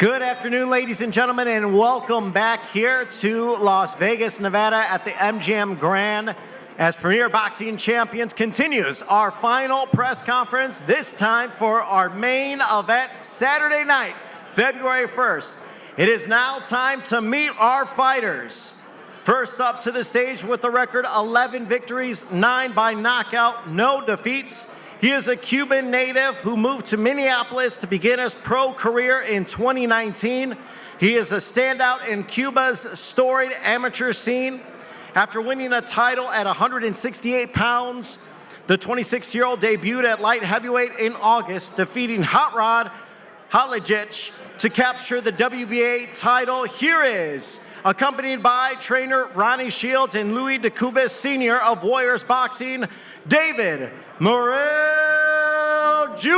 Good afternoon, ladies and gentlemen, and welcome back here to Las Vegas, Nevada at the MGM Grand as Premier Boxing Champions continues our final press conference, this time for our main event Saturday night, February 1st. It is now time to meet our fighters. First up to the stage with the record 11 victories, 9 by knockout, no defeats. He is a Cuban native who moved to Minneapolis to begin his pro career in 2019. He is a standout in Cuba's storied amateur scene. After winning a title at 168 pounds, the 26-year-old debuted at light heavyweight in August, defeating Hot Rod Halijic to capture the WBA title. Here is, accompanied by trainer Ronnie Shields and Louis DeCubas Sr. of Warriors Boxing, David Morrell Jr.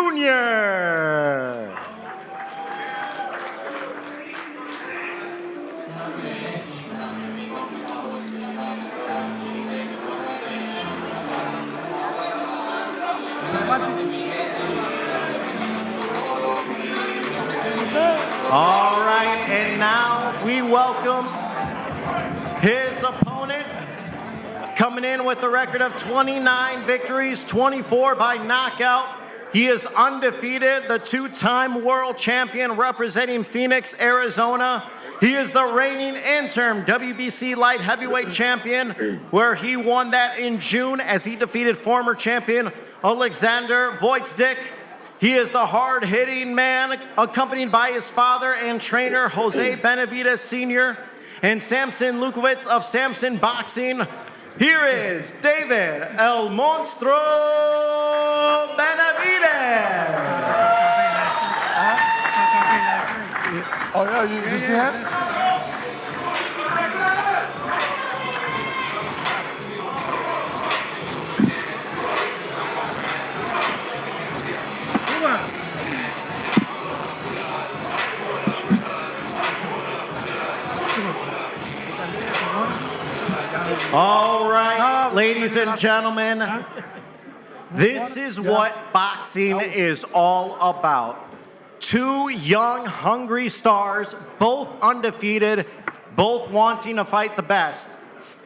All right, and now we welcome his opponent, coming in with a record of 29 victories, 24 by knockout. He is undefeated, the two-time world champion representing Phoenix, Arizona. He is the reigning interim WBC light heavyweight champion, where he won that in June as he defeated former champion Alexander Voitsdik. He is the hard-hitting man, accompanied by his father and trainer, Jose Benavidez Sr. and Samson Lukowitz of Samson Boxing. Here is David El Monstro Benavidez. Oh, yeah, you see that? All right, ladies and gentlemen, this is what boxing is all about. Two young, hungry stars, both undefeated, both wanting to fight the best.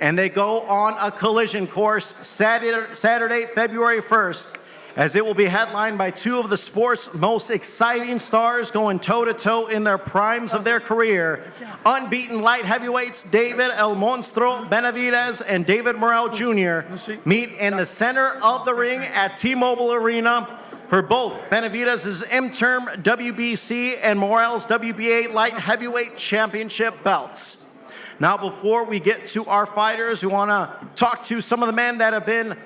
And they go on a collision course Saturday, February 1st, as it will be headlined by two of the sport's most exciting stars going toe-to-toe in their primes of their career. Unbeaten light heavyweights David El Monstro Benavidez and David Morrell Jr. meet in the center of the ring at T-Mobile Arena for both Benavidez's interim WBC and Morrell's WBA light heavyweight championship belts. Now, before we get to our fighters, we want to talk to some of the men that have been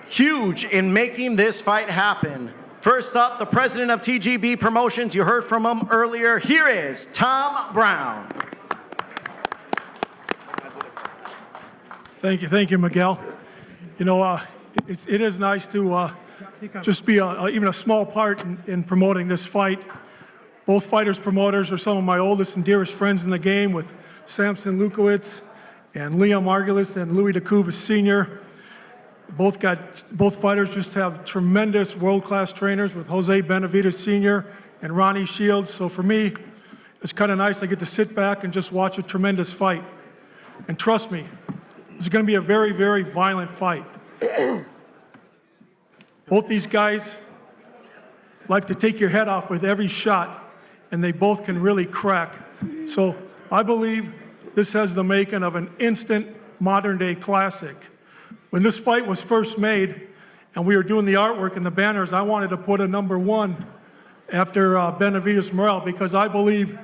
huge in making this fight happen. First up, the president of TGB Promotions. You heard from him earlier. Here is Tom Brown. Thank you, Miguel. You know, it is nice to just be even a small part in promoting this fight. Both fighters' promoters are some of my oldest and dearest friends in the game, with Samson Lukowitz and Liam Margulis and Louis DeCubas Sr. Both fighters just have tremendous world-class trainers with Jose Benavidez Sr. and Ronnie Shields. So for me, it's kind of nice. I get to sit back and just watch a tremendous fight. And trust me, this is going to be a very, very violent fight. Both these guys like to take your head off with every shot, and they both can really crack. So I believe this has the making of an instant modern-day classic. When this fight was first made and we were doing the artwork and the banners, I wanted to put a #1 after Benavidez Morrell, because I believe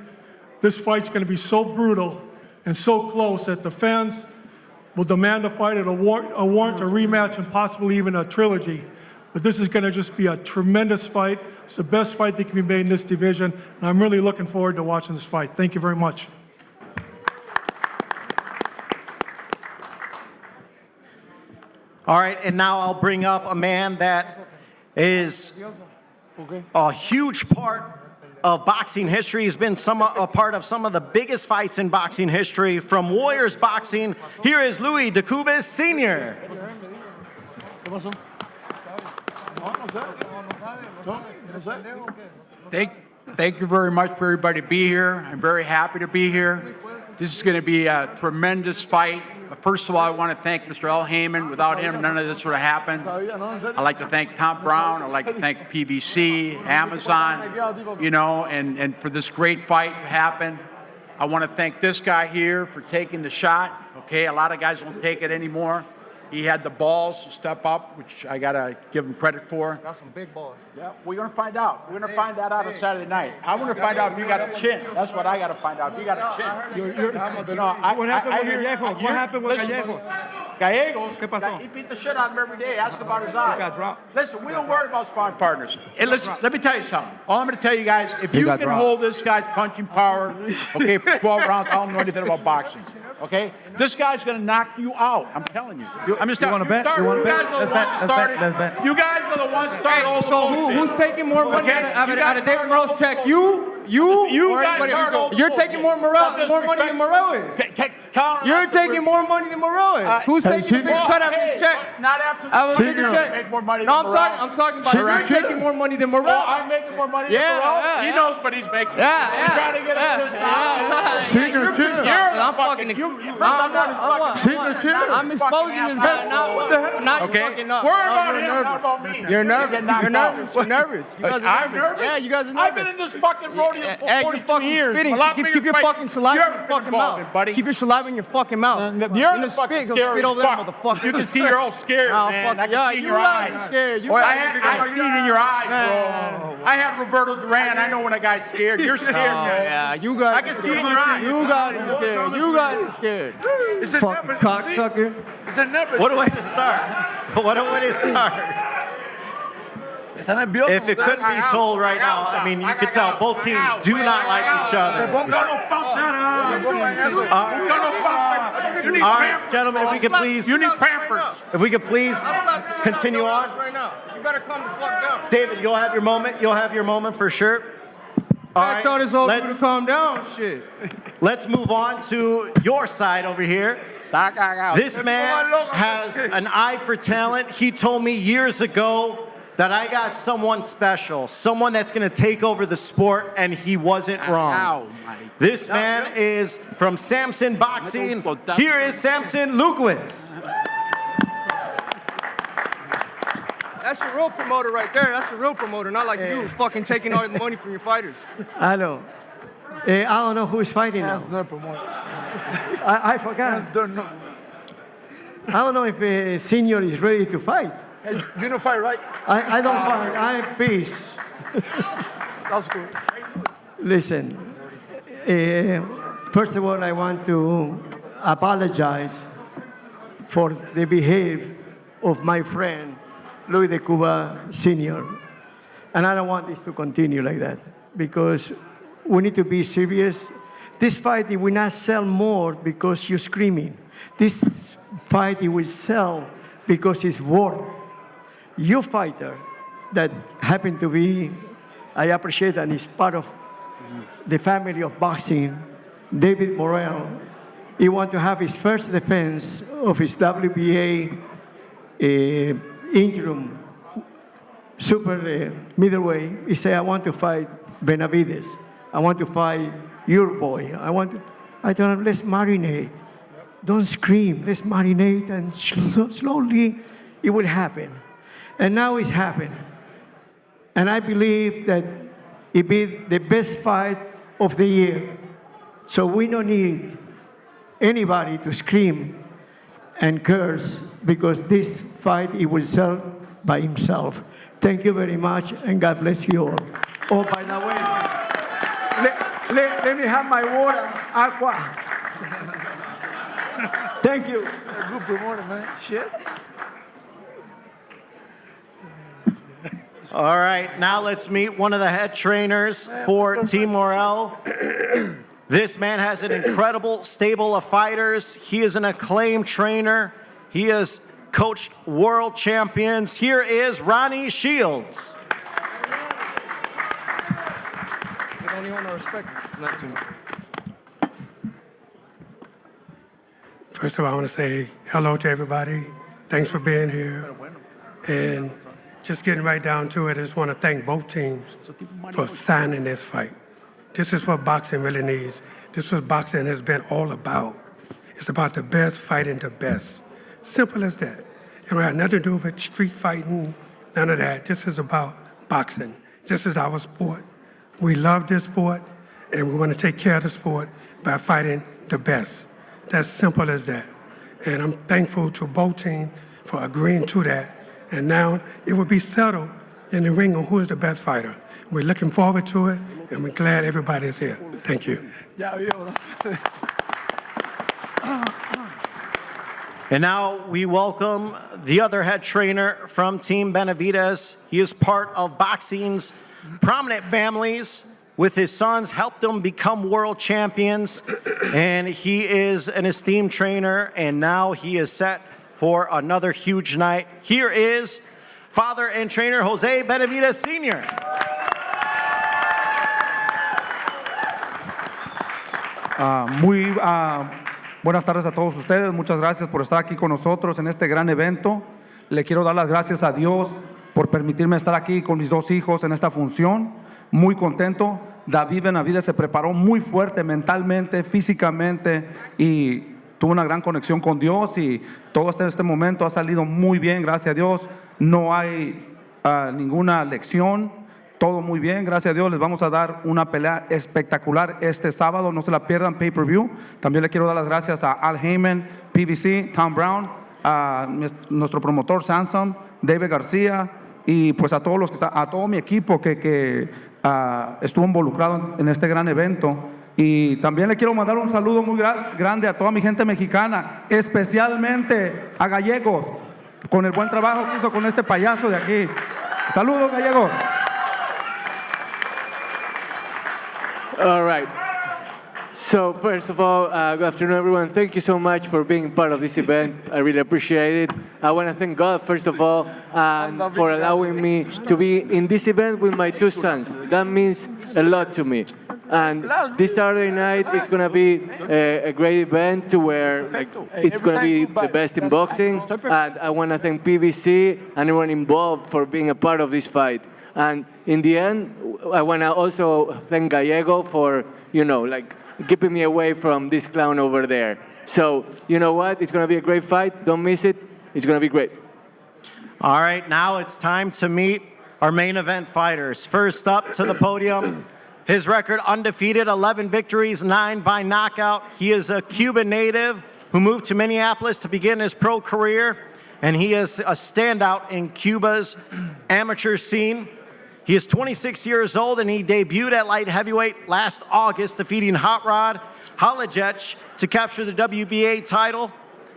this fight's going to be so brutal and so close that the fans will demand a fight, a warrant, a rematch, and possibly even a trilogy. But this is going to just be a tremendous fight. It's the best fight that can be made in this division, and I'm really looking forward to watching this fight. Thank you very much. All right, and now I'll bring up a man that is a huge part of boxing history. He's been a part of some of the biggest fights in boxing history. From Warriors Boxing, here is Louis DeCubas Sr. Thank you very much for everybody to be here. I'm very happy to be here. This is going to be a tremendous fight. But first of all, I want to thank Mr. Al Heyman. Without him, none of this would have happened. I'd like to thank Tom Brown. I'd like to thank PVC, Amazon, you know, and for this great fight to happen. I want to thank this guy here for taking the shot. Okay, a lot of guys don't take it anymore. He had the balls to step up, which I got to give him credit for. Got some big balls. Yeah, we're going to find out. We're going to find that out on Saturday night. I want to find out if you got a chin. That's what I got to find out. If you got a chin. What happened with Gallegos? What happened with Gallegos? Gallegos, ¿Qué pasó? he beat the shit out of him every day. Ask about his eye. got dropped. Listen, we don't worry about sparring partners. Hey, listen, let me tell you something. All I'm going to tell you guys, if you can hold this guy's punching power, okay, for 12 rounds, I don't know anything about boxing. Okay? This guy's going to knock you out. I'm telling you. I'm just telling you. You guys are the ones who started. You guys are the ones who started all the So who's taking more money out of David Morrell's check? You or guys anybody started all else? the You're bullshit. taking more money than Morrell is. You're taking more money than Morrell is. Who's taking a big cut out of his check? Not after Out of the a bigger check. Make more money No, than Morrell. I'm talking about you're taking more money than Morrell. Oh, I'm making more money than Morrell? He knows what he's making. Yeah. He's trying to get us this now. Signature. I'm exposing this guy now. Not you fucking up. Worry about him, not about me. You're nervous. You're nervous. You're nervous. You guys are I'm nervous? Yeah, you guys are nervous. I've been in this fucking rodeo for Hey, 42 years. Spitting. A lot Keep bigger your fight. fucking saliva You in your haven't been fucking involved mouth. in, buddy. Keep your saliva in your fucking mouth. You're In the fucking spit, go scary spit over there, fuck. motherfucker. You can see you're all scared, Oh, man. fuck I can yeah, see in you your guys eyes. are scared. You Boy, guys I see it in your eyes, bro. I have Roberto Duran. I know when a guy's scared. You're scared, man. Yeah, you guys. I can see it in your eyes. You guys are scared. You guys are scared. Fucking cocksucker. What a way to start. What a way to start. If it couldn't be told right now, I mean, you could tell both teams do not like each other. All right, gentlemen, if we could please, You need Pampers. if we could please continue on. Right now. You better calm the fuck down. David, you'll have your moment. You'll have your moment for sure. All I told this old dude to let's, calm down. Shit. let's move on to your side over here. This man has an eye for talent. He told me years ago that I got someone special, someone that's going to take over the sport, and he wasn't wrong. This man is from Samson Boxing. Here is Samson Lukowitz. That's the real promoter right there. That's the real promoter, not like you fucking taking all the money from your fighters. I know. I don't know who's fighting now. I forgot. I don't know if Senior is ready to fight. Hey, you don't fight, right? I don't fight. I'm peace. That's good. Listen, first of all, I want to apologize for the behavior of my friend, Luis de Cuba Sr. And I don't want this to continue like that because we need to be serious. This fight, it will not sell more because you're screaming. This fight, it will sell because it's worth. Your fighter that happened to be, I appreciate and is part of the family of boxing, David Morrell, he want to have his first defense of his WBA interim super middleweight. He said, I want to fight Benavidez. I want to fight your boy. I told him, let's marinate. Don't scream. Let's marinate and slowly it will happen. And now it's happened. And I believe that it be the best fight of the year. So we don't need anybody to scream and curse because this fight, it will sell by himself. Thank you very much, and God bless you all. Oh, by the way, let me have my water, aqua. Thank you. Good promoter, man. Shit. All right, now let's meet one of the head trainers for Team Morrell. This man has an incredible stable of fighters. He is an acclaimed trainer. He has coached world champions. Here is Ronnie Shields. They don't even respect you. First of all, I want to say hello to everybody. Thanks for being here. And just getting right down to it, I just want to thank both teams for signing this fight. This is what boxing really needs. This is what boxing has been all about. It's about the best fighting the best. Simple as that. It don't have nothing to do with street fighting, none of that. This is about boxing. This is our sport. We love this sport, and we want to take care of the sport by fighting the best. That's simple as that. And I'm thankful to both teams for agreeing to that. And now it will be settled in the ring on who is the best fighter. We're looking forward to it, and we're glad everybody is here. Thank you. And now we welcome the other head trainer from Team Benavidez. He is part of boxing's prominent families. With his sons, helped them become world champions. And he is an esteemed trainer, and now he is set for another huge night. Here is father and trainer Jose Benavidez Sr. Buenas tardes a todos ustedes. Muchas gracias por estar aquí con nosotros en este gran evento. Le quiero dar las gracias a Dios por permitirme estar aquí con mis dos hijos en esta función. Muy contento. David Benavidez se preparó muy fuerte mentalmente, físicamente y tuvo una gran conexión con Dios y todo este momento ha salido muy bien, gracias a Dios. No hay ninguna lección, todo muy bien, gracias a Dios. Les vamos a dar una pelea espectacular este sábado, no se la pierdan, pay-per-view. También le quiero dar las gracias a Al Heyman, PBC, Tom Brown, a nuestro promotor Samson, David García y pues a todos a todo mi equipo que estuvo involucrado en este gran evento. Y también le quiero mandar un saludo muy grande a toda mi gente mexicana, especialmente a Gallegos, con el buen trabajo que hizo con este payaso de aquí. Saludos, Gallegos. All right. So first of all, good afternoon, everyone. Thank you so much for being part of this event. I really appreciate it. I want to thank God, first of all, for allowing me to be in this event with my two sons. That means a lot to me. And this Saturday night, it's going to be a great event to where it's going to be the best in boxing. And I want to thank PBC and everyone involved for being a part of this fight. And in the end, I want to also thank Gallego for, keeping me away from this clown over there. So, you know what? It's going to be a great fight. Don't miss it. It's going to be great. All right, now it's time to meet our main event fighters. First up to the podium, his record undefeated, 11 victories, 9 by knockout. He is a Cuban native who moved to Minneapolis to begin his pro career, and he is a standout in Cuba's amateur scene. He is 26 years old, and he debuted at light heavyweight last August, defeating Hot Rod Halajec to capture the WBA title.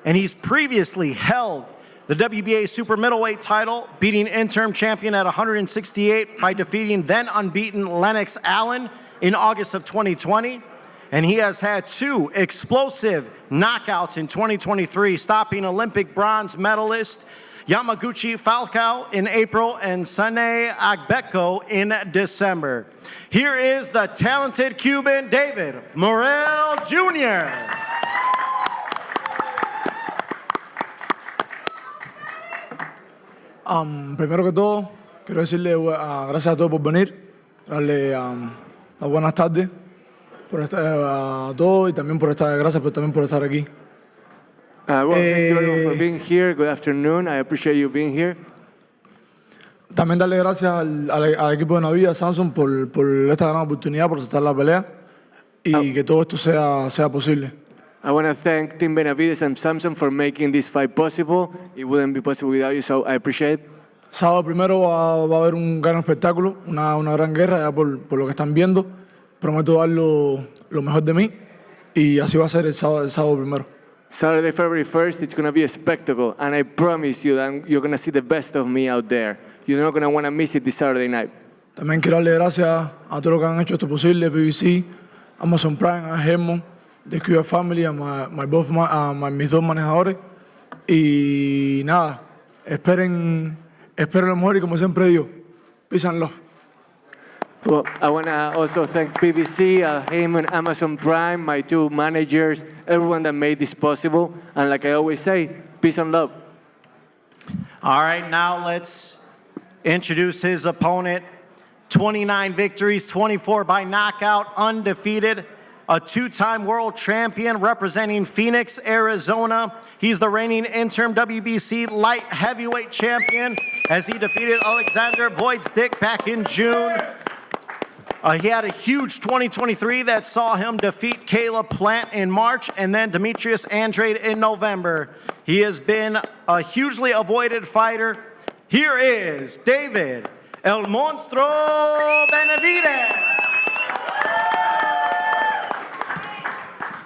And he's previously held the WBA super middleweight title, beating interim champion at 168 by defeating then unbeaten Lennox Allen in August of 2020. And he has had 2 explosive knockouts in 2023, stopping Olympic bronze medalist Yamaguchi Falcao in April and Sane Agbeko in December. Here is the talented Cuban David Morrell Jr. Primero que todo, quiero decirle gracias a todos por venir, darle las buenas tardes por estar, a todos y también gracias también por estar aquí. Well, thank you everyone for being here. Good afternoon. I appreciate you being here. También darle gracias al equipo de Navidad, Samson, por esta gran oportunidad, por aceptar la pelea y que todo esto sea posible. I want to thank Team Benavidez and Samson for making this fight possible. It wouldn't be possible without you, so I appreciate it. Sábado primero va a haber un gran espectáculo, una gran guerra, ya por lo que están viendo. Prometo dar lo mejor de mí y así va a ser el sábado primero. Saturday, February 1st, it's going to be a spectacle, and I promise you that you're going to see the best of me out there. You're not going to want to miss it this Saturday night. También quiero darle gracias a todos los que han hecho esto posible, PBC, Amazon Prime, a Hermon, The QF Family, a mis dos manejadores. Y nada, esperen lo mejor y como siempre digo, peace and love. Well, I want to also thank PBC, Heyman, Amazon Prime, my 2 managers, everyone that made this possible. And like I always say, peace and love. All right, now let's introduce his opponent. 29 victories, 24 by knockout, undefeated. A two-time world champion representing Phoenix, Arizona. He's the reigning interim WBC light heavyweight champion as he defeated Alexander Voidstick back in June. He had a huge 2023 that saw him defeat Caleb Plant in March and then Demetrius Andrade in November. He has been a hugely avoided fighter. Here is David El Monstro Benavidez.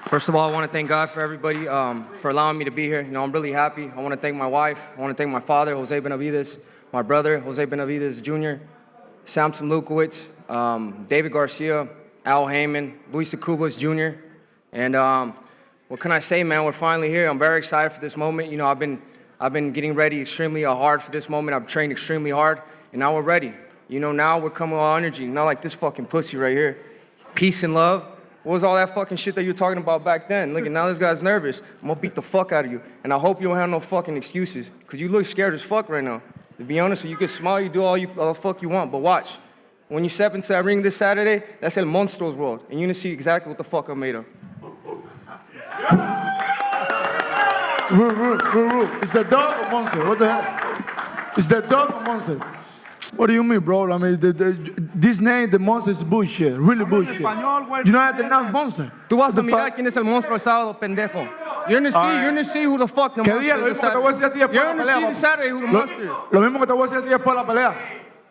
First of all, I want to thank God for everybody, for allowing me to be here. You know, I'm really happy. I want to thank my wife. I want to thank my father, Jose Benavidez, my brother, Jose Benavidez Jr., Samson Lukowicz, David Garcia, Al Heyman, Luis Cubas Jr. And what can I say, man? We're finally here. I'm very excited for this moment. You know, I've been getting ready extremely hard for this moment. I've trained extremely hard, and now we're ready. You know, now we're coming with all energy, not like this fucking pussy right here. Peace and love. What was all that fucking shit that you were talking about back then? Look, now this guy's nervous. I'm gonna beat the fuck out of you. And I hope you don't have no fucking excuses, because you look scared as fuck right now. To be honest, you can smile, you do all the fuck you want, but watch. When you step into that ring this Saturday, that's El Monstro's world, and you're gonna see exactly what the fuck I'm made of. Is that dog or monster? What the hell? Is that dog or monster? What do you mean, bro? I mean, this name, the monster, is bullshit. Really bullshit. You don't have the name monster. Tú vas a mirar quién es el monstruo el sábado, pendejo. You're gonna see who the fuck the monster is. You're gonna see this Saturday who the monster is. Lo mismo que te voy a decir a ti después de la pelea.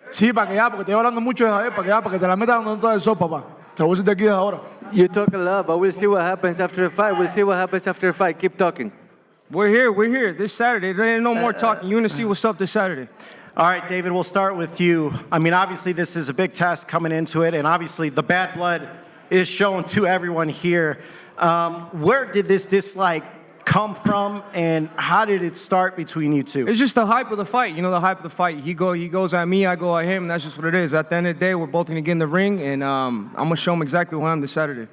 Sí, para que ya, porque te estoy hablando mucho de Javier, para que te la metas donde no te eso, papá. Te lo voy a decir de aquí desde ahora. You talk a lot, but we'll see what happens after the fight. We'll see what happens after the fight. Keep talking. We're here this Saturday. There ain't no more talking. You're gonna see what's up this Saturday. All right, David, we'll start with you. I mean, obviously, this is a big test coming into it, and obviously, the bad blood is shown to everyone here. Where did this dislike come from, and how did it start between you two? It's just the hype of the fight. You know, the hype of the fight. He goes at me, I go at him, and that's just what it is. At the end of the day, we're both gonna get in the ring, and I'm gonna show him exactly who I am this Saturday.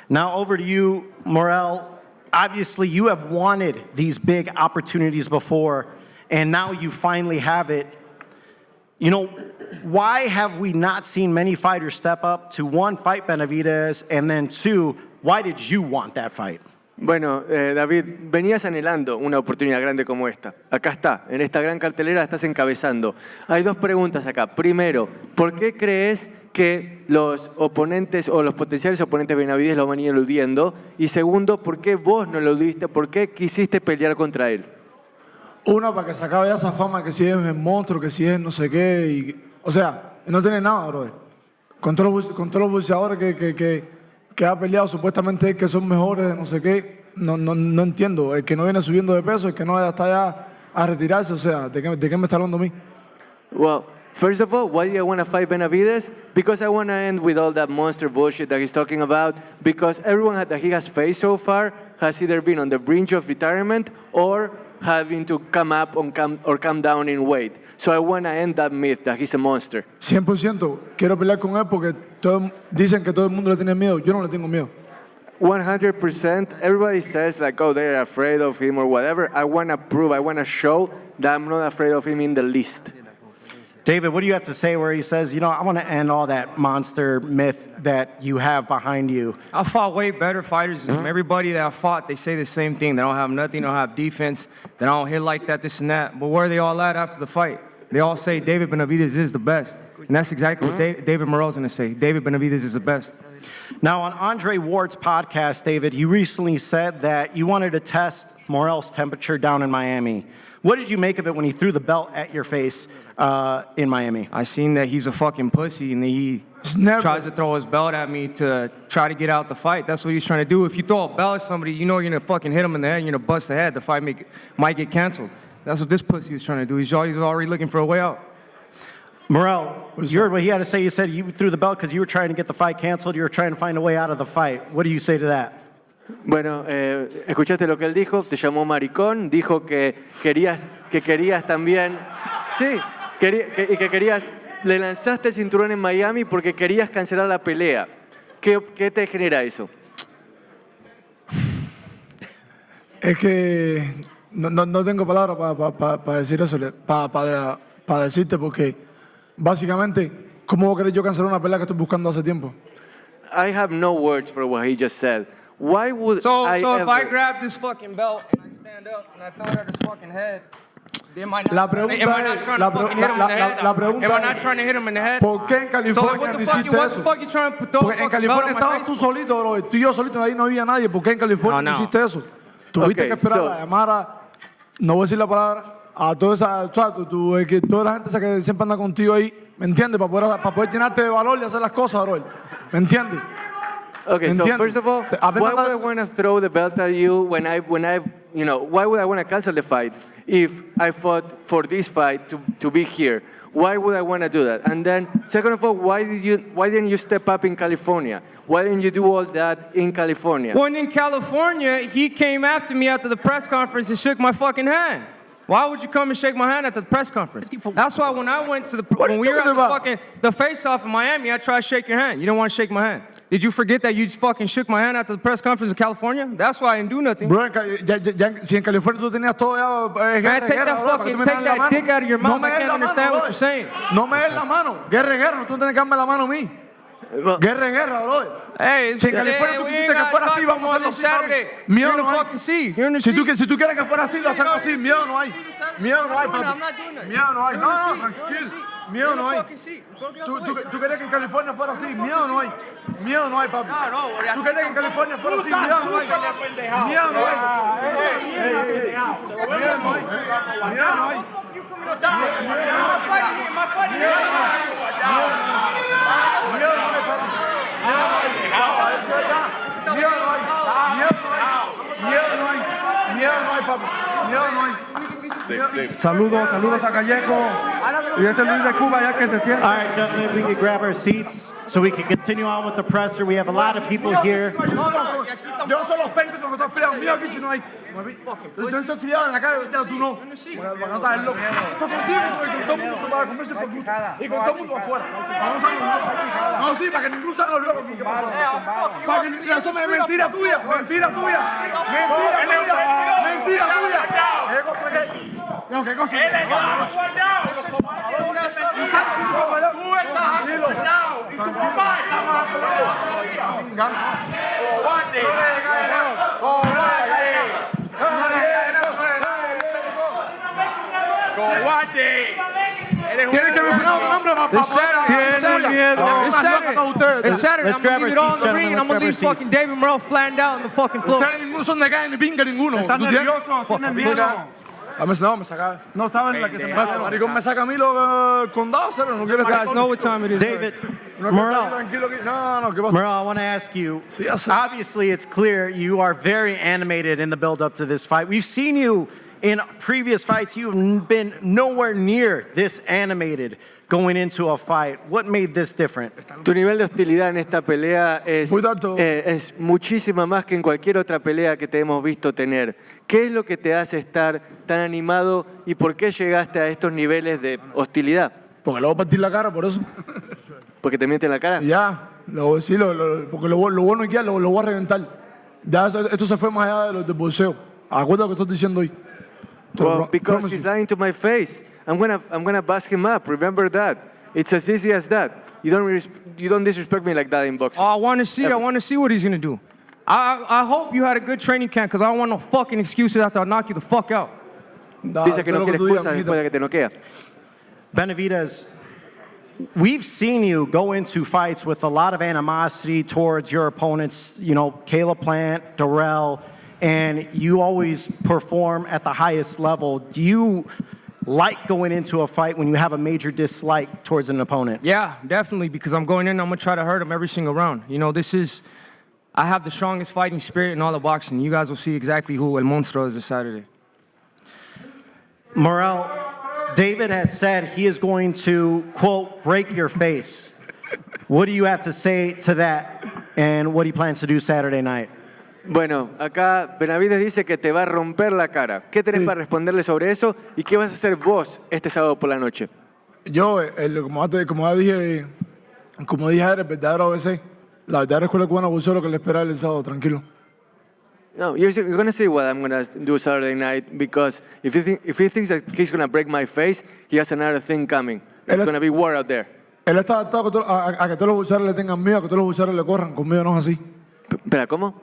Now, over to you, Morrell. Obviously, you have wanted these big opportunities before, and now you finally have it. You know, why have we not seen many fighters step up to, one, fight Benavidez, and then two, why did you want that fight? Bueno, David, venías anhelando una oportunidad grande como esta. Acá está, en esta gran cartelera estás encabezando. Hay dos preguntas acá. Primero, ¿por qué crees que los oponentes o los potenciales oponentes de Benavidez lo van eludiendo? Y segundo, ¿por qué vos no lo eludiste? ¿Por qué quisiste pelear contra él? Uno, para que se acabe ya esa fama que si es el monstruo, que si es no sé qué. O sea, no tiene nada, brother. Con todos los boxeadores que ha peleado supuestamente que son mejores, no sé qué, no entiendo. El que no viene subiendo de peso, el que no está ya a retirarse, o sea, ¿de qué me está hablando a mí? Well, first of all, why do I want to fight Benavidez? Because I want to end with all that monster bullshit that he's talking about, because everyone that he has faced so far has either been on the brink of retirement or having to come up or come down in weight. So I want to end that myth that he's a monster. 100%. Quiero pelear con él porque dicen que todo el mundo le tiene miedo. Yo no le tengo miedo. 100%. Everybody says like, oh, they're afraid of him or whatever. I want to prove, I want to show that I'm not afraid of him in the least. David, what do you have to say where he says, you know, I want to end all that monster myth that you have behind you? I fought way better fighters than him. Everybody that I fought, they say the same thing. They don't have nothing, they don't have defense, they don't hit like that, this and that. But where are they all at after the fight? They all say David Benavidez is the best. And that's exactly what David Morrell's going to say. David Benavidez is the best. Now, on Andre Ward's podcast, David, you recently said that you wanted to test Morrell's temperature down in Miami. What did you make of it when he threw the belt at your face in Miami? I seen that he's a fucking pussy, and he tries to throw his belt at me to try to get out the fight. That's what he's trying to do. If you throw a belt at somebody, you know you're going to fucking hit him in the head, and you're going to bust the head. The fight might get canceled. That's what this pussy is trying to do. He's already looking for a way out. Morrell, you heard what he had to say. You said you threw the belt because you were trying to get the fight canceled. You were trying to find a way out of the fight. What do you say to that? Bueno, escuchaste lo que él dijo, te llamó maricón, dijo que querías también, sí, y que querías, le lanzaste el cinturón en Miami porque querías cancelar la pelea. ¿Qué te genera eso? Es que no tengo palabras para decir eso, para decirte porque básicamente, ¿cómo voy a querer yo cancelar una pelea que estoy buscando hace tiempo? I have no words for what he just said. Why would I So if ever... I grab this fucking belt and I stand up and I throw it at his fucking head, am I not, La pregunta am I not trying to fucking hit him in the head? la pregunta Am I not trying to hit him in the head? ¿Por qué en So California what no the fuck hiciste what the eso? fuck you trying to throw a Porque en fucking belt California on my estabas face? tú solito, bro. Tú y yo solitos, ahí no había nadie. ¿Por qué en California no hiciste eso? Tuviste Okay, que esperar so- a llamar a, no voy a decir la palabra, a toda esa, que toda la gente esa que siempre anda contigo ahí, ¿me entiendes? Para poder llenarte de valor y hacer las cosas, bro. ¿Me entiendes? Okay, so Entiendo. first of all, why would I want to throw the belt at you when I've, you know, why would I want to cancel the fight if I fought for this fight to be here? Why would I want to do that? And then, second of all, why didn't you step up in California? Why didn't you do all that in California? When in California, he came after me after the press conference and shook my fucking hand. Why would you come and shake my hand at the press conference? That's why when I went to when we were at the face-off in Miami, I tried to shake your hand. You didn't want to shake my hand. Did you forget that you fucking shook my hand at the press conference in California? That's why I didn't do nothing. Bro, si en California tú tenías todo ya, Man, take that dick out of your mouth. I can't understand what you're saying. No me des la mano. Guerra, tú tienes que darme la mano a mí. Guerra, bro. Hey, Si en California tú quisiste que fuera así, vamos a hacerlo así. Saturday. Miedo You're in no the hay. fucking sea. You're in the Si sea. tú quieres que fuera así, lo hacemos así. Miedo no hay. Miedo no hay, papi. I'm not doing that. Miedo no hay. You're in the No, sea. tranquilo. Miedo no hay. Tú querías que en California fuera así. Miedo no hay. Miedo no hay, papi. Tú querías que en California fuera así. Miedo no hay. Miedo no hay. Miedo no hay. Miedo no hay. Saludos a Callejo. Y ese Luis de Cuba ya que se siente. All right, gentlemen, we can grab our seats so we can continue on with the presser. We have a lot of people here. Yo no soy los pencos que estás peleando. Mira aquí si no hay. Yo soy criado en la calle, tú no. Para no estar loco. Eso contigo, porque con todo el mundo para comerse por gusto. Y con todo el mundo afuera. No, sí, para que ninguno salga los locos aquí. ¿Qué pasó? Para que eso es mentira tuya. Mentira tuya. Mentira tuya. ¿Qué cosa que? No, ¿qué cosa? Tú estás aguantado y tu papá está mal todavía. Tienes que mencionar un nombre para It's Saturday. Let's I'm grab gonna our leave it all in seats, the ring, and I'm gonna gentlemen. leave Let's grab our fucking David Morrell flattened out on the fucking floor. Ustedes ninguno son de calle ni pinga ninguno. Están nerviosos, tienen miedo. No, me saca. No saben la que se Maricón me saca a mí los condados, ¿sabes? No quiero You guys know what time it is. David, No, Morrell, tranquilo. No, ¿qué pasa? Morrell, I want to ask you, Sí, ya sé. obviously it's clear you are very animated in the build-up to this fight. We've seen you in previous fights. You've been nowhere near this animated going into a fight. What made this different? Tu nivel de hostilidad en esta pelea es muchísima más que en cualquier otra pelea que te hemos visto tener. ¿Qué es lo que te hace estar tan animado y por qué llegaste a estos niveles de hostilidad? Porque le voy a partir la cara, por eso. ¿Porque te miente en la cara? Ya, porque lo bueno es que lo voy a reventar. Ya, esto se fue más allá de los del boxeo. Acuérdate lo que estoy diciendo hoy. Well, because he's lying to my face. I'm gonna bust him up. Remember that. It's as easy as that. You don't disrespect me like that in boxing. Oh, I want to see what he's gonna do. I hope you had a good training camp, because I don't want no fucking excuses after I knock you the fuck out. Dice que no quiere excusas después de que te noquea. Benavidez, we've seen you go into fights with a lot of animosity towards your opponents, you know, Caleb Plant, Darrell, and you always perform at the highest level. Do you like going into a fight when you have a major dislike towards an opponent? Yeah, definitely, because I'm going in, I'm gonna try to hurt him every single round. You know, I have the strongest fighting spirit in all of boxing. You guys will see exactly who El Monstro is this Saturday. Morrell, David has said he is going to, quote, break your face. What do you have to say to that, and what he plans to do Saturday night? Bueno, acá Benavidez dice que te va a romper la cara. ¿Qué tenés para responderle sobre eso? ¿Y qué vas a hacer vos este sábado por la noche? Yo, como dije ayer, el verdadero ABC, la verdadera escuela cubana de boxeo, lo que le espera el sábado, tranquilo. No, you're going to see what I'm going to do Saturday night because if he thinks that he's going to break my face, he has another thing coming. It's going to be war out there. Él está adaptado a que todos los boxeadores le tengan miedo, a que todos los boxeadores le corran. Conmigo no es así. ¿Pero cómo?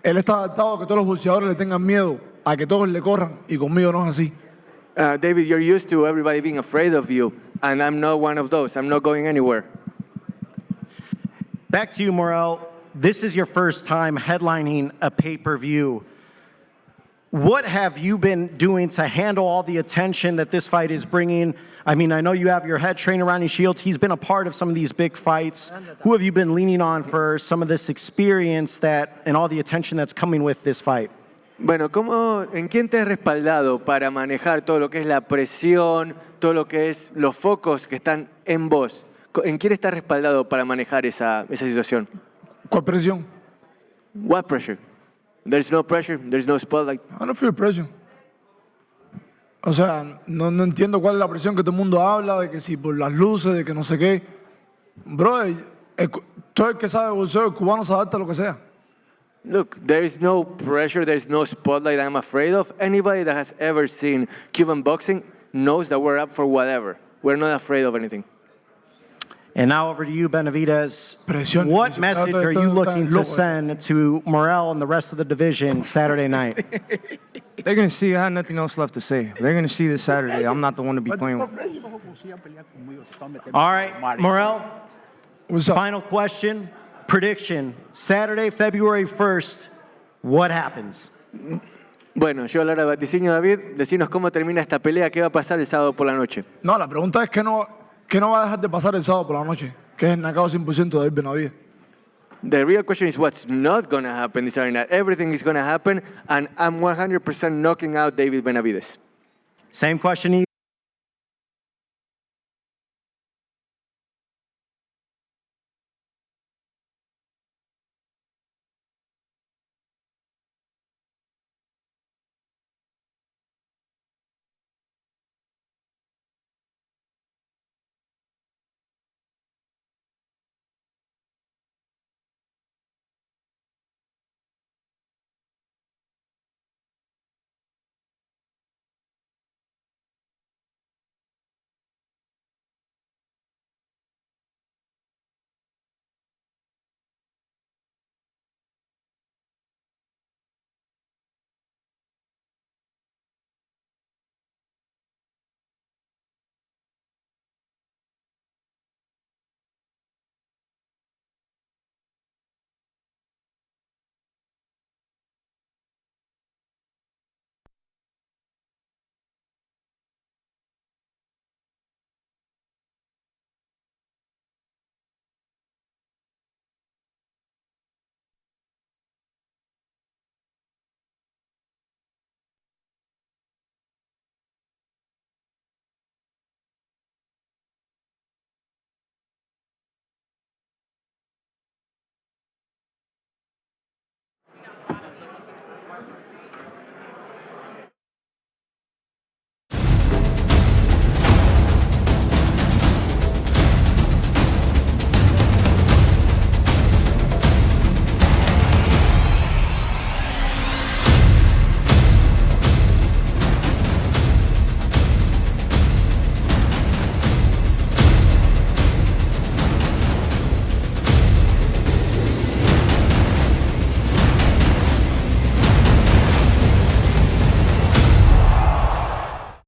Él está adaptado a que todos los boxeadores le tengan miedo, a que todos le corran. Y conmigo no es así. David, you're used to everybody being afraid of you, and I'm not one of those. I'm not going anywhere. Back to you, Morrell. This is your first time headlining a pay-per-view. What have you been doing to handle all the attention that this fight is bringing? I mean, I know you have your head trainer, Ronnie Shields. He's been a part of some of these big fights. Who have you been leaning on for some of this experience and all the attention that's coming with this fight? Bueno, ¿en quién te has respaldado para manejar todo lo que es la presión, todo lo que es los focos que están en vos? ¿En quién estás respaldado para manejar esa situación? ¿Cuál presión? What pressure? There's no pressure, there's no spotlight. I don't feel pressure. O sea, no entiendo cuál es la presión que todo el mundo habla, de que si por las luces, de que no sé qué. Bro, todo el que sabe boxeo, el cubano se adapta a lo que sea. Look, there is no pressure, there is no spotlight I'm afraid of. Anybody that has ever seen Cuban boxing knows that we're up for whatever. We're not afraid of anything. And now over to you, Benavidez. Presión. What message are you looking to send to Morrell and the rest of the division Saturday night? They're going to see I have nothing else left to say. They're going to see this Saturday. I'm not the one to be playing with. All right, Morrell, What's up? final question. Prediction, Saturday, February 1st, what happens? Bueno, yo ahora vaticinio, David, decinos cómo termina esta pelea, qué va a pasar el sábado por la noche. No, la pregunta es que no va a dejar de pasar el sábado por la noche, que es el knockout 100% de David Benavidez. The real question is what's not going to happen this Saturday night. Everything is going to happen, and I'm 100% knocking out David Benavidez. Same question to you.